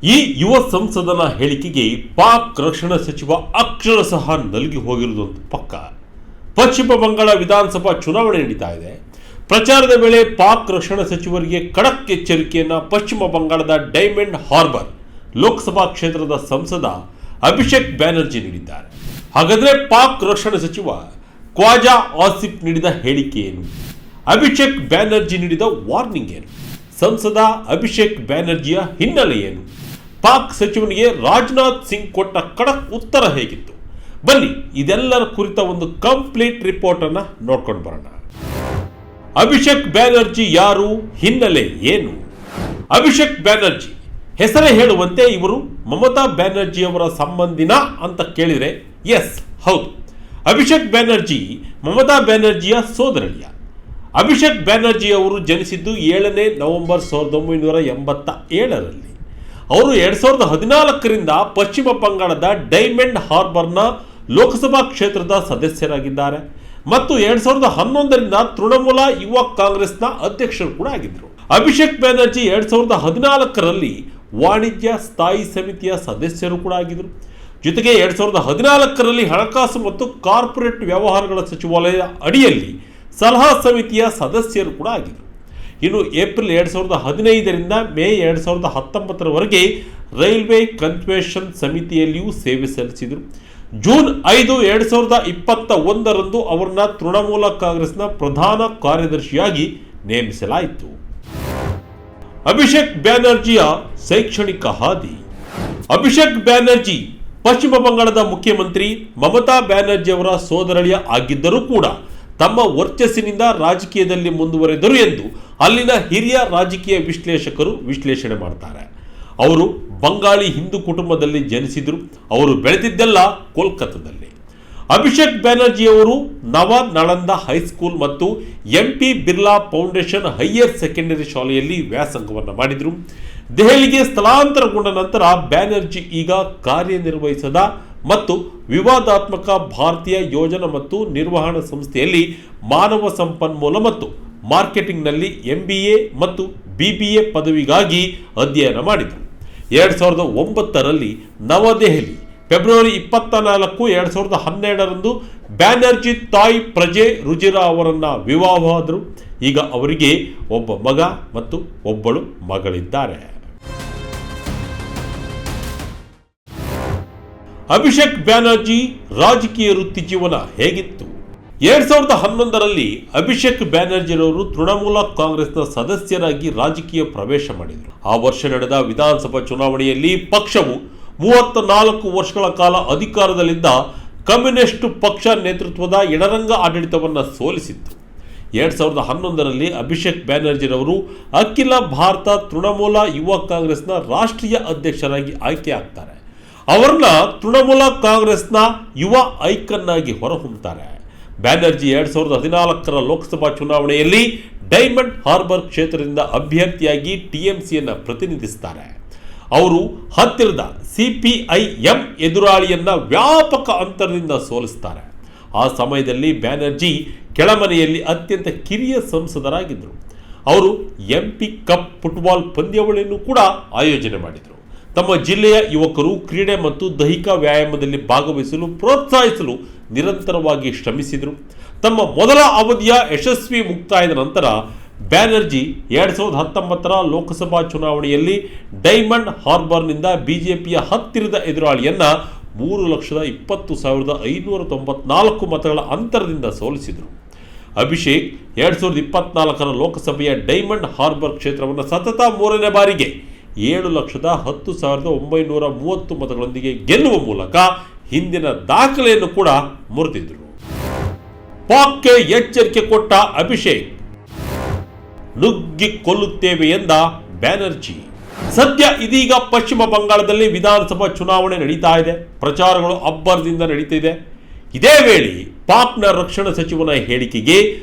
ಈ ಯುವ ಸಂಸದನ ಹೇಳಿಕೆಗೆ ಪಾಕ್ ರಕ್ಷಣಾ ಸಚಿವ ಅಕ್ಷರಶಃ ನಲುಗಿ ಹೋಗಿರುವುದು ಪಕ್ಕ. ಪಶ್ಚಿಮ ಬಂಗಾಳ ವಿಧಾನಸಭಾ ಚುನಾವಣೆ ನಡೀತಾ ಇದೆ. ಪ್ರಚಾರದ ವೇಳೆ ಪಾಕ್ ರಕ್ಷಣಾ ಸಚಿವರಿಗೆ ಖಡಕ್ ಎಚ್ಚರಿಕೆಯನ್ನ ಪಶ್ಚಿಮ ಬಂಗಾಳದ ಡೈಮಂಡ್ ಹಾರ್ಬರ್ ಲೋಕಸಭಾ ಕ್ಷೇತ್ರದ ಸಂಸದ ಅಭಿಷೇಕ್ ಬ್ಯಾನರ್ಜಿ ನೀಡಿದ್ದಾರೆ. ಹಾಗಾದ್ರೆ ಪಾಕ್ ರಕ್ಷಣಾ ಸಚಿವ ಖ್ವಾಜಾ ಆಸಿಫ್ ನೀಡಿದ ಹೇಳಿಕೆ ಏನು? ಅಭಿಷೇಕ್ ಬ್ಯಾನರ್ಜಿ ನೀಡಿದ ವಾರ್ನಿಂಗ್ ಏನು? ಸಂಸದ ಅಭಿಷೇಕ್ ಬ್ಯಾನರ್ಜಿಯ ಹಿನ್ನೆಲೆ ಏನು? ಪಾಕ್ ಸಚಿವನಿಗೆ ರಾಜನಾಥ್ ಸಿಂಗ್ ಕೊಟ್ಟ ಖಡಕ್ ಉತ್ತರ ಹೇಗಿತ್ತು? ಬನ್ನಿ ಇದೆಲ್ಲರ ಕುರಿತ ಒಂದು ಕಂಪ್ಲೀಟ್ ರಿಪೋರ್ಟ್ ಅನ್ನ ನೋಡ್ಕೊಂಡು ಬರೋಣ. ಅಭಿಷೇಕ್ ಬ್ಯಾನರ್ಜಿ ಯಾರು? ಹಿನ್ನೆಲೆ ಏನು? ಅಭಿಷೇಕ್ ಬ್ಯಾನರ್ಜಿ ಹೆಸರೇ ಹೇಳುವಂತೆ ಇವರು ಮಮತಾ ಬ್ಯಾನರ್ಜಿ ಅವರ ಸಂಬಂಧಿನ ಅಂತ ಕೇಳಿದ್ರೆ ಎಸ್, ಹೌದು. ಅಭಿಷೇಕ್ ಬ್ಯಾನರ್ಜಿ ಮಮತಾ ಬ್ಯಾನರ್ಜಿಯ ಸೋದರಳಿಯ. ಅಭಿಷೇಕ್ ಬ್ಯಾನರ್ಜಿ ಅವರು ಜನಿಸಿದ್ದು 7ನೇ ನವೆಂಬರ್ 1987ರಲ್ಲಿ. ಅವರು 2014ರಿಂದ ಪಶ್ಚಿಮ ಬಂಗಾಳದ ಡೈಮಂಡ್ ಹಾರ್ಬರ್ನ ಲೋಕಸಭಾ ಕ್ಷೇತ್ರದ ಸದಸ್ಯರಾಗಿದ್ದಾರೆ ಮತ್ತು 2011ರಿಂದ ತೃಣಮೂಲ ಯುವ ಕಾಂಗ್ರೆಸ್ನ ಅಧ್ಯಕ್ಷರು ಕೂಡ ಆಗಿದ್ದರು. ಅಭಿಷೇಕ್ ಬ್ಯಾನರ್ಜಿ 2014ರಲ್ಲಿ ವಾಣಿಜ್ಯ ಸ್ಥಾಯಿ ಸಮಿತಿಯ ಸದಸ್ಯರು ಕೂಡ ಆಗಿದ್ದರು. ಜೊತೆಗೆ 2014ರಲ್ಲಿ ಹಣಕಾಸು ಮತ್ತು ಕಾರ್ಪೊರೇಟ್ ವ್ಯವಹಾರಗಳ ಸಚಿವಾಲಯ ಅಡಿಯಲ್ಲಿ ಸಲಹಾ ಸಮಿತಿಯ ಸದಸ್ಯರು ಕೂಡ ಆಗಿದ್ದರು. ಇನ್ನು ಏಪ್ರಿಲ್ 2015ರಿಂದ ಮೇ 2019ರವರೆಗೆ ರೈಲ್ವೆ ಕನ್ಸರ್ವೇಷನ್ ಸಮಿತಿಯಲ್ಲಿಯೂ ಸೇವೆ ಸಲ್ಲಿಸಿದರು. ಜೂನ್ 5, 2021ರಂದು ಅವರನ್ನ ತೃಣಮೂಲ ಕಾಂಗ್ರೆಸ್ನ ಪ್ರಧಾನ ಕಾರ್ಯದರ್ಶಿಯಾಗಿ ನೇಮಿಸಲಾಯಿತು. ಅಭಿಷೇಕ್ ಬ್ಯಾನರ್ಜಿಯ ಶೈಕ್ಷಣಿಕ ಹಾದಿ. ಅಭಿಷೇಕ್ ಬ್ಯಾನರ್ಜಿ ಪಶ್ಚಿಮ ಬಂಗಾಳದ ಮುಖ್ಯಮಂತ್ರಿ ಮಮತಾ ಬ್ಯಾನರ್ಜಿ ಅವರ ಸೋದರಳಿಯ ಆಗಿದ್ದರೂ ಕೂಡ ತಮ್ಮ ವರ್ಚಸ್ಸಿನಿಂದ ರಾಜಕೀಯದಲ್ಲಿ ಮುಂದುವರೆದರು ಎಂದು ಅಲ್ಲಿನ ಹಿರಿಯ ರಾಜಕೀಯ ವಿಶ್ಲೇಷಕರು ವಿಶ್ಲೇಷಣೆ ಮಾಡ್ತಾರೆ. ಅವರು ಬಂಗಾಳಿ ಹಿಂದೂ ಕುಟುಂಬದಲ್ಲಿ ಜನಿಸಿದರು. ಅವರು ಬೆಳೆದಿದ್ದೆಲ್ಲ ಕೋಲ್ಕತ್ತಾದಲ್ಲಿ. ಅಭಿಷೇಕ್ ಬ್ಯಾನರ್ಜಿ ಅವರು ನವ ನಳಂದ ಹೈಸ್ಕೂಲ್ ಮತ್ತು MP Birla foundation higher secondary ಶಾಲೆಯಲ್ಲಿ ವ್ಯಾಸಂಗವನ್ನು ಮಾಡಿದರು. ದೆಹಲಿಗೆ ಸ್ಥಳಾಂತರಗೊಂಡ ನಂತರ ಬ್ಯಾನರ್ಜಿ ಈಗ ಕಾರ್ಯನಿರ್ವಹಿಸದ ಮತ್ತು ವಿವಾದಾತ್ಮಕ ಭಾರತೀಯ ಯೋಜನಾ ಮತ್ತು ನಿರ್ವಹಣಾ ಸಂಸ್ಥೆಯಲ್ಲಿ ಮಾನವ ಸಂಪನ್ಮೂಲ ಮತ್ತು ಮಾರ್ಕೆಟಿಂಗ್ನಲ್ಲಿ MBA ಮತ್ತು BBA ಪದವಿಗಾಗಿ ಅಧ್ಯಯನ ಮಾಡಿದರು. 2009ರಲ್ಲಿ ನವದೆಹಲಿ ಫೆಬ್ರವರಿ 24, 2012ರಂದು ಬ್ಯಾನರ್ಜಿ ತಾಯಿ ಪ್ರಜೆ ರುಜಿರಾ ಅವರನ್ನ ವಿವಾಹವಾದರು. ಈಗ ಅವರಿಗೆ ಒಬ್ಬ ಮಗ ಮತ್ತು ಒಬ್ಬಳು ಮಗಳಿದ್ದಾರೆ. ಅಭಿಷೇಕ್ ಬ್ಯಾನರ್ಜಿ ರಾಜಕೀಯ ವೃತ್ತಿ ಜೀವನ ಹೇಗಿತ್ತು? 2011ರಲ್ಲಿ ಅಭಿಷೇಕ್ ಬ್ಯಾನರ್ಜಿರವರು ತೃಣಮೂಲ ಕಾಂಗ್ರೆಸ್ನ ಸದಸ್ಯರಾಗಿ ರಾಜಕೀಯ ಪ್ರವೇಶ ಮಾಡಿದರು. ಆ ವರ್ಷ ನಡೆದ ವಿಧಾನಸಭಾ ಚುನಾವಣೆಯಲ್ಲಿ ಪಕ್ಷವು 34 ವರ್ಷಗಳ ಕಾಲ ಅಧಿಕಾರದಲ್ಲಿದ್ದ ಕಮ್ಯುನಿಸ್ಟ್ ಪಕ್ಷ ನೇತೃತ್ವದ ಎಡರಂಗ ಆಡಳಿತವನ್ನು ಸೋಲಿಸಿತ್ತು. 2011ರಲ್ಲಿ ಅಭಿಷೇಕ್ ಬ್ಯಾನರ್ಜಿರವರು ಅಖಿಲ ಭಾರತ ತೃಣಮೂಲ ಯುವ ಕಾಂಗ್ರೆಸ್ನ ರಾಷ್ಟ್ರೀಯ ಅಧ್ಯಕ್ಷರಾಗಿ ಆಯ್ಕೆ ಆಗ್ತಾರೆ. ಅವರನ್ನ ತೃಣಮೂಲ ಕಾಂಗ್ರೆಸ್ನ ಯುವ ಐಕನ್ ಆಗಿ ಹೊರಹೊಮ್ಮುತ್ತಾರೆ. ಬ್ಯಾನರ್ಜಿ 2014ರ ಲೋಕಸಭಾ ಚುನಾವಣೆಯಲ್ಲಿ ಡೈಮಂಡ್ ಹಾರ್ಬರ್ ಕ್ಷೇತ್ರದಿಂದ ಅಭ್ಯರ್ಥಿಯಾಗಿ TMCಯನ್ನು ಪ್ರತಿನಿಧಿಸುತ್ತಾರೆ. ಅವರು ಹತ್ತಿರದ CPI-M ಎದುರಾಳಿಯನ್ನ ವ್ಯಾಪಕ ಅಂತರದಿಂದ ಸೋಲಿಸುತ್ತಾರೆ. ಆ ಸಮಯದಲ್ಲಿ ಬ್ಯಾನರ್ಜಿ ಕೆಳಮನೆಯಲ್ಲಿ ಅತ್ಯಂತ ಕಿರಿಯ ಸಂಸದರಾಗಿದ್ದರು. ಅವರು MP ಕಪ್ ಫುಟ್ಬಾಲ್ ಪಂದ್ಯಾವಳಿಯನ್ನು ಕೂಡ ಆಯೋಜನೆ ಮಾಡಿದರು. ತಮ್ಮ ಜಿಲ್ಲೆಯ ಯುವಕರು ಕ್ರೀಡೆ ಮತ್ತು ದೈಹಿಕ ವ್ಯಾಯಾಮದಲ್ಲಿ ಭಾಗವಹಿಸಲು ಪ್ರೋತ್ಸಾಹಿಸಲು ನಿರಂತರವಾಗಿ ಶ್ರಮಿಸಿದರು. ತಮ್ಮ ಮೊದಲ ಅವಧಿಯ ಯಶಸ್ವಿ ಮುಕ್ತಾಯದ ನಂತರ ಬ್ಯಾನರ್ಜಿ 2019ರ ಲೋಕಸಭಾ ಚುನಾವಣೆಯಲ್ಲಿ ಡೈಮಂಡ್ ಹಾರ್ಬರ್ನಿಂದ ಬಿಜೆಪಿಯ ಹತ್ತಿರದ ಎದುರಾಳಿಯನ್ನ 3,20,594 ಮತಗಳ ಅಂತರದಿಂದ ಸೋಲಿಸಿದರು. ಅಭಿಷೇಕ್ 2024ರ ಲೋಕಸಭೆಯ ಡೈಮಂಡ್ ಹಾರ್ಬರ್ ಕ್ಷೇತ್ರವನ್ನು ಸತತ 3ನೇ ಬಾರಿಗೆ 7,10,930 ಮತಗಳೊಂದಿಗೆ ಗೆಲ್ಲುವ ಮೂಲಕ ಹಿಂದಿನ ದಾಖಲೆಯನ್ನು ಕೂಡ ಮುರಿದಿದ್ದರು. ಪಾಕ್ಗೆ ಎಚ್ಚರಿಕೆ ಕೊಟ್ಟ ಅಭಿಷೇಕ್, ನುಗ್ಗಿಕೊಳ್ಳುತ್ತೇವೆ ಎಂದ ಬ್ಯಾನರ್ಜಿ. ಸದ್ಯ ಇದೀಗ ಪಶ್ಚಿಮ ಬಂಗಾಳದಲ್ಲಿ ವಿಧಾನಸಭಾ ಚುನಾವಣೆ ನಡೀತಾ ಇದೆ. ಪ್ರಚಾರಗಳು ಅಬ್ಬರದಿಂದ ನಡೀತಿದೆ. ಇದೇ ವೇಳೆ ಪಾಕ್ನ ರಕ್ಷಣಾ ಸಚಿವನ ಹೇಳಿಕೆಗೆ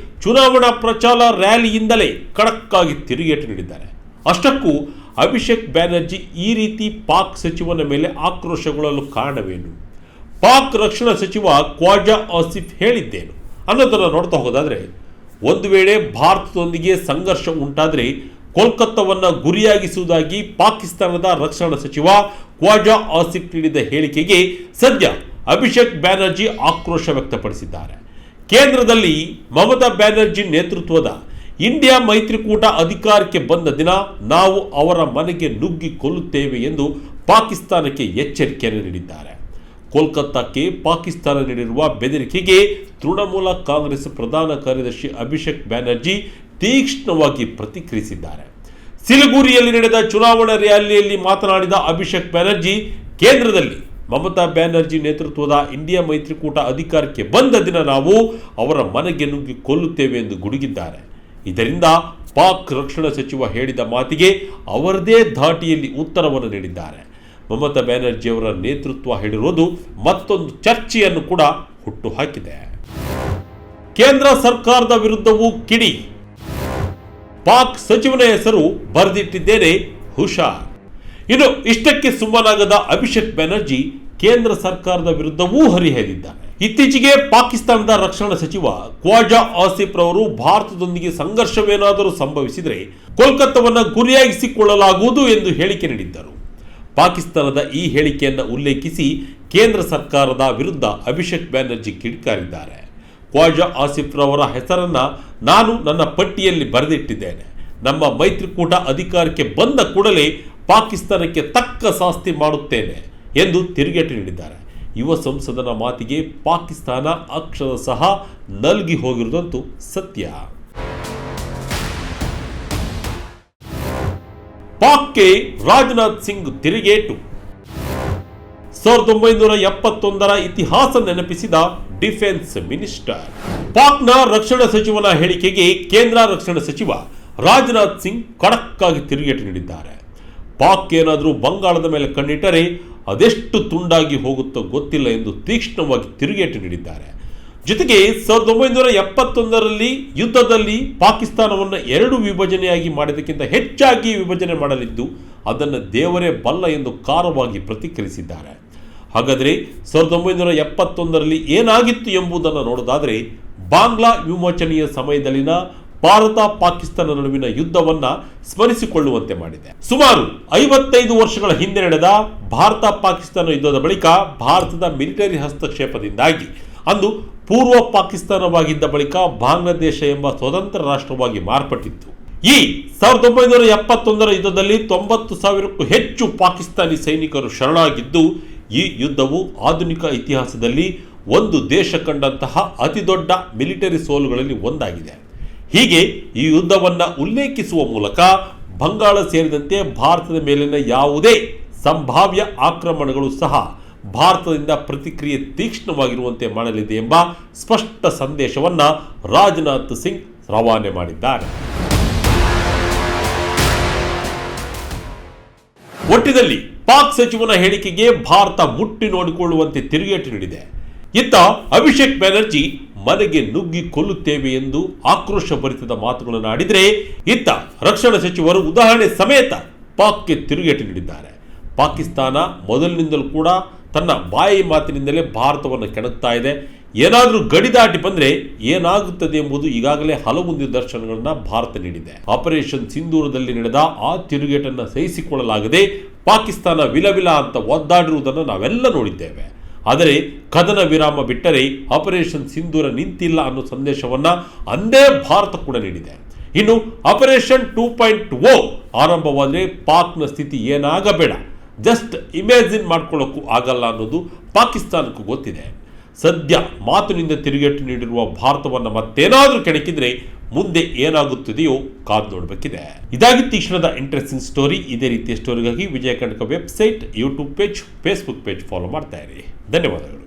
ಚುನಾವಣಾ ಪ್ರಚಾರ ರ್ಯಾಲಿಯಿಂದಲೇ ಖಡಕ್ ಆಗಿ ತಿರುಗೇಟು ನೀಡಿದ್ದಾರೆ. ಅಷ್ಟಕ್ಕೂ ಅಭಿಷೇಕ್ ಬ್ಯಾನರ್ಜಿ ಈ ರೀತಿ ಪಾಕ್ ಸಚಿವನ ಮೇಲೆ ಆಕ್ರೋಶಗೊಳ್ಳಲು ಕಾರಣವೇನು? ಪಾಕ್ ರಕ್ಷಣಾ ಸಚಿವ ಖ್ವಾಜಾ ಆಸಿಫ್ ಹೇಳಿದ್ದೇನು ಅನ್ನೋದನ್ನು ನೋಡ್ತಾ ಹೋಗೋದಾದ್ರೆ, ಒಂದು ವೇಳೆ ಭಾರತದೊಂದಿಗೆ ಸಂಘರ್ಷ ಉಂಟಾದರೆ ಕೋಲ್ಕತ್ತಾವನ್ನ ಗುರಿಯಾಗಿಸುವುದಾಗಿ ಪಾಕಿಸ್ತಾನದ ರಕ್ಷಣಾ ಸಚಿವ ಖ್ವಾಜಾ ಆಸಿಫ್ ನೀಡಿದ ಹೇಳಿಕೆಗೆ ಸದ್ಯ ಅಭಿಷೇಕ್ ಬ್ಯಾನರ್ಜಿ ಆಕ್ರೋಶ ವ್ಯಕ್ತಪಡಿಸಿದ್ದಾರೆ. ಕೇಂದ್ರದಲ್ಲಿ ಮಮತಾ ಬ್ಯಾನರ್ಜಿ ನೇತೃತ್ವದ ಇಂಡಿಯಾ ಮೈತ್ರಿಕೂಟ ಅಧಿಕಾರಕ್ಕೆ ಬಂದ ದಿನ ನಾವು ಅವರ ಮನೆಗೆ ನುಗ್ಗಿ ಕೊಲ್ಲುತ್ತೇವೆ ಎಂದು ಪಾಕಿಸ್ತಾನಕ್ಕೆ ಎಚ್ಚರಿಕೆಯನ್ನು ನೀಡಿದ್ದಾರೆ. ಕೋಲ್ಕತ್ತಾಕ್ಕೆ ಪಾಕಿಸ್ತಾನ ನೀಡಿರುವ ಬೆದರಿಕೆಗೆ ತೃಣಮೂಲ ಕಾಂಗ್ರೆಸ್ ಪ್ರಧಾನ ಕಾರ್ಯದರ್ಶಿ ಅಭಿಷೇಕ್ ಬ್ಯಾನರ್ಜಿ ತೀಕ್ಷ್ಣವಾಗಿ ಪ್ರತಿಕ್ರಿಯಿಸಿದ್ದಾರೆ. ಸಿಲಿಗುರಿಯಲ್ಲಿ ನಡೆದ ಚುನಾವಣಾ ರ್ಯಾಲಿಯಲ್ಲಿ ಮಾತನಾಡಿದ ಅಭಿಷೇಕ್ ಬ್ಯಾನರ್ಜಿ, ಕೇಂದ್ರದಲ್ಲಿ ಮಮತಾ ಬ್ಯಾನರ್ಜಿ ನೇತೃತ್ವದ ಇಂಡಿಯಾ ಮೈತ್ರಿಕೂಟ ಅಧಿಕಾರಕ್ಕೆ ಬಂದ ದಿನ ನಾವು ಅವರ ಮನೆಗೆ ನುಗ್ಗಿ ಕೊಲ್ಲುತ್ತೇವೆ ಎಂದು ಗುಡುಗಿದ್ದಾರೆ. ಇದರಿಂದ ಪಾಕ್ ರಕ್ಷಣಾ ಸಚಿವ ಹೇಳಿದ ಮಾತಿಗೆ ಅವರದೇ ಧಾಟಿಯಲ್ಲಿ ಉತ್ತರವನ್ನು ನೀಡಿದ್ದಾರೆ. ಮಮತಾ ಬ್ಯಾನರ್ಜಿ ಅವರ ನೇತೃತ್ವ ಹೇಳಿರುವುದು ಮತ್ತೊಂದು ಚರ್ಚೆಯನ್ನು ಕೂಡ ಹುಟ್ಟುಹಾಕಿದೆ. ಕೇಂದ್ರ ಸರ್ಕಾರದ ವಿರುದ್ಧವೂ ಕಿಡಿ, ಪಾಕ್ ಸಚಿವನ ಹೆಸರು ಬರೆದಿಟ್ಟಿದ್ದೇನೆ ಹುಷಾರ್. ಇನ್ನು ಇಷ್ಟಕ್ಕೆ ಸುಮ್ಮನಾಗದ ಅಭಿಷೇಕ್ ಬ್ಯಾನರ್ಜಿ ಕೇಂದ್ರ ಸರ್ಕಾರದ ವಿರುದ್ಧವೂ ಹರಿಹಾಯ್ದಿದ್ದಾರೆ. ಇತ್ತೀಚೆಗೆ ಪಾಕಿಸ್ತಾನದ ರಕ್ಷಣಾ ಸಚಿವ ಖ್ವಾಜಾ ಆಸಿಫ್ ರವರು ಭಾರತದೊಂದಿಗೆ ಸಂಘರ್ಷವೇನಾದರೂ ಸಂಭವಿಸಿದರೆ ಕೋಲ್ಕತ್ತಾವನ್ನು ಗುರಿಯಾಗಿಸಿಕೊಳ್ಳಲಾಗುವುದು ಎಂದು ಹೇಳಿಕೆ ನೀಡಿದ್ದರು. ಪಾಕಿಸ್ತಾನದ ಈ ಹೇಳಿಕೆಯನ್ನು ಉಲ್ಲೇಖಿಸಿ ಕೇಂದ್ರ ಸರ್ಕಾರದ ವಿರುದ್ಧ ಅಭಿಷೇಕ್ ಬ್ಯಾನರ್ಜಿ ಕಿಡಿಕಾರಿದ್ದಾರೆ. ಖ್ವಾಜಾ ಆಸಿಫ್ ರವರ ಹೆಸರನ್ನ ನಾನು ನನ್ನ ಪಟ್ಟಿಯಲ್ಲಿ ಬರೆದಿಟ್ಟಿದ್ದೇನೆ. ನಮ್ಮ ಮೈತ್ರಿಕೂಟ ಅಧಿಕಾರಕ್ಕೆ ಬಂದ ಕೂಡಲೇ ಪಾಕಿಸ್ತಾನಕ್ಕೆ ತಕ್ಕ ಶಾಸ್ತಿ ಮಾಡುತ್ತೇನೆ ಎಂದು ತಿರುಗೇಟು ನೀಡಿದ್ದಾರೆ. ಯುವ ಸಂಸದನ ಮಾತಿಗೆ ಪಾಕಿಸ್ತಾನ ಅಕ್ಷರಶಃ ನಲ್ಗಿ ಹೋಗಿರುವುದಂತೂ ಸತ್ಯ. ಪಾಕ್ಗೆ ರಾಜನಾಥ್ ಸಿಂಗ್ ತಿರುಗೇಟು. 1971ರ ಇತಿಹಾಸ ನೆನಪಿಸಿದ ಡಿಫೆನ್ಸ್ ಮಿನಿಸ್ಟರ್. ಪಾಕ್ನ ರಕ್ಷಣಾ ಸಚಿವನ ಹೇಳಿಕೆಗೆ ಕೇಂದ್ರ ರಕ್ಷಣಾ ಸಚಿವ ರಾಜನಾಥ್ ಸಿಂಗ್ ಖಡಕ್ ಆಗಿ ತಿರುಗೇಟು ನೀಡಿದ್ದಾರೆ. ಪಾಕ್ ಏನಾದರೂ ಬಂಗಾಳದ ಮೇಲೆ ಕಣ್ಣಿಟ್ಟರೆ ಅದೆಷ್ಟು ತುಂಡಾಗಿ ಹೋಗುತ್ತೋ ಗೊತ್ತಿಲ್ಲ ಎಂದು ತೀಕ್ಷ್ಣವಾಗಿ ತಿರುಗೇಟು ನೀಡಿದ್ದಾರೆ. ಜೊತೆಗೆ 1971ರಲ್ಲಿ ಯುದ್ಧದಲ್ಲಿ ಪಾಕಿಸ್ತಾನವನ್ನು 2 ವಿಭಜನೆಯಾಗಿ ಮಾಡಿದ್ದಕ್ಕಿಂತ ಹೆಚ್ಚಾಗಿ ವಿಭಜನೆ ಮಾಡಲಿದ್ದು ಅದನ್ನು ದೇವರೇ ಬಲ್ಲ ಎಂದು ಖಾರವಾಗಿ ಪ್ರತಿಕ್ರಿಯಿಸಿದ್ದಾರೆ. ಹಾಗಾದರೆ 1971ರಲ್ಲಿ ಏನಾಗಿತ್ತು ಎಂಬುದನ್ನು ನೋಡೋದಾದರೆ, ಬಾಂಗ್ಲಾ ವಿಮೋಚನೆಯ ಸಮಯದಲ್ಲಿನ ಭಾರತ ಪಾಕಿಸ್ತಾನ ನಡುವಿನ ಯುದ್ಧವನ್ನ ಸ್ಮರಿಸಿಕೊಳ್ಳುವಂತೆ ಮಾಡಿದೆ. ಸುಮಾರು 55 ವರ್ಷಗಳ ಹಿಂದೆ ನಡೆದ ಭಾರತ ಪಾಕಿಸ್ತಾನ ಯುದ್ಧದ ಬಳಿಕ ಭಾರತದ ಮಿಲಿಟರಿ ಹಸ್ತಕ್ಷೇಪದಿಂದಾಗಿ ಅಂದು ಪೂರ್ವ ಪಾಕಿಸ್ತಾನವಾಗಿದ್ದ ಬಳಿಕ ಬಾಂಗ್ಲಾದೇಶ ಎಂಬ ಸ್ವತಂತ್ರ ರಾಷ್ಟ್ರವಾಗಿ ಮಾರ್ಪಟ್ಟಿತ್ತು. ಈ 1971ರ ಯುದ್ಧದಲ್ಲಿ 90,000ಕ್ಕೂ ಹೆಚ್ಚು ಪಾಕಿಸ್ತಾನಿ ಸೈನಿಕರು ಶರಣಾಗಿದ್ದು, ಈ ಯುದ್ಧವು ಆಧುನಿಕ ಇತಿಹಾಸದಲ್ಲಿ ಒಂದು ದೇಶ ಕಂಡಂತಹ ಅತಿದೊಡ್ಡ ಮಿಲಿಟರಿ ಸೋಲುಗಳಲ್ಲಿ ಒಂದಾಗಿದೆ. ಹೀಗೆ ಈ ಯುದ್ಧವನ್ನು ಉಲ್ಲೇಖಿಸುವ ಮೂಲಕ ಬಂಗಾಳ ಸೇರಿದಂತೆ ಭಾರತದ ಮೇಲಿನ ಯಾವುದೇ ಸಂಭಾವ್ಯ ಆಕ್ರಮಣಗಳು ಸಹ ಭಾರತದಿಂದ ಪ್ರತಿಕ್ರಿಯೆ ತೀಕ್ಷ್ಣವಾಗಿರುವಂತೆ ಮಾಡಲಿದೆ ಎಂಬ ಸ್ಪಷ್ಟ ಸಂದೇಶವನ್ನು ರಾಜನಾಥ್ ಸಿಂಗ್ ರವಾನೆ ಮಾಡಿದ್ದಾರೆ. ಒಟ್ಟಿನಲ್ಲಿ ಪಾಕ್ ಸಚಿವನ ಹೇಳಿಕೆಗೆ ಭಾರತ ಮುಟ್ಟಿ ನೋಡಿಕೊಳ್ಳುವಂತೆ ತಿರುಗೇಟು ನೀಡಿದೆ. ಇತ್ತ ಅಭಿಷೇಕ್ ಬ್ಯಾನರ್ಜಿ ಮನೆಗೆ ನುಗ್ಗಿ ಕೊಲ್ಲುತ್ತೇವೆ ಎಂದು ಆಕ್ರೋಶ ಭರಿತದ ಮಾತುಗಳನ್ನು ಆಡಿದರೆ, ಇತ್ತ ರಕ್ಷಣಾ ಸಚಿವರು ಉದಾಹರಣೆ ಸಮೇತ ಪಾಕ್ಗೆ ತಿರುಗೇಟು ನೀಡಿದ್ದಾರೆ. ಪಾಕಿಸ್ತಾನ ಮೊದಲಿನಿಂದಲೂ ಕೂಡ ತನ್ನ ಬಾಯಿ ಮಾತಿನಿಂದಲೇ ಭಾರತವನ್ನು ಕೆಣಕ್ತಾ ಇದೆ. ಏನಾದರೂ ಗಡಿ ದಾಟಿ ಬಂದರೆ ಏನಾಗುತ್ತದೆ ಎಂಬುದು ಈಗಾಗಲೇ ಹಲವು ನಿದರ್ಶನಗಳನ್ನು ಭಾರತ ನೀಡಿದೆ. ಆಪರೇಷನ್ ಸಿಂಧೂರದಲ್ಲಿ ನಡೆದ ಆ ತಿರುಗೇಟನ್ನು ಸಹಿಸಿಕೊಳ್ಳಲಾಗದೆ ಪಾಕಿಸ್ತಾನ ವಿಲವಿಲ ಅಂತ ಒದ್ದಾಡಿರುವುದನ್ನು ನಾವೆಲ್ಲ ನೋಡಿದ್ದೇವೆ. ಆದರೆ ಕದನ ವಿರಾಮ ಬಿಟ್ಟರೆ ಆಪರೇಷನ್ ಸಿಂಧೂರ ನಿಂತಿಲ್ಲ ಅನ್ನೋ ಸಂದೇಶವನ್ನ ಅಂದೇ ಭಾರತ ಕೂಡ ನೀಡಿದೆ. ಇನ್ನು ಆಪರೇಷನ್ 2.0 ಆರಂಭವಾದರೆ ಪಾಕ್ನ ಸ್ಥಿತಿ ಏನಾಗಬೇಡ, ಜಸ್ಟ್ ಇಮ್ಯಾಜಿನ್ ಮಾಡ್ಕೊಳ್ಳೋಕ್ಕೂ ಆಗಲ್ಲ ಅನ್ನೋದು ಪಾಕಿಸ್ತಾನಕ್ಕೂ ಗೊತ್ತಿದೆ. ಸದ್ಯ ಮಾತಿನಿಂದ ತಿರುಗೇಟು ನೀಡಿರುವ ಭಾರತವನ್ನು ಮತ್ತೇನಾದರೂ ಕೆಣಕಿದ್ರೆ ಮುಂದೆ ಏನಾಗುತ್ತದೆಯೋ ಕಾದು ನೋಡಬೇಕಿದೆ. ಇದಾಗಿತ್ತು ಈ ಕ್ಷಣದ ಇಂಟ್ರೆಸ್ಟಿಂಗ್ ಸ್ಟೋರಿ. ಇದೇ ರೀತಿಯ ಸ್ಟೋರಿಗಾಗಿ Vijaya Karnataka website, YouTube page, Facebook page follow ಮಾಡ್ತಾ ಇರಿ. ಧನ್ಯವಾದಗಳು.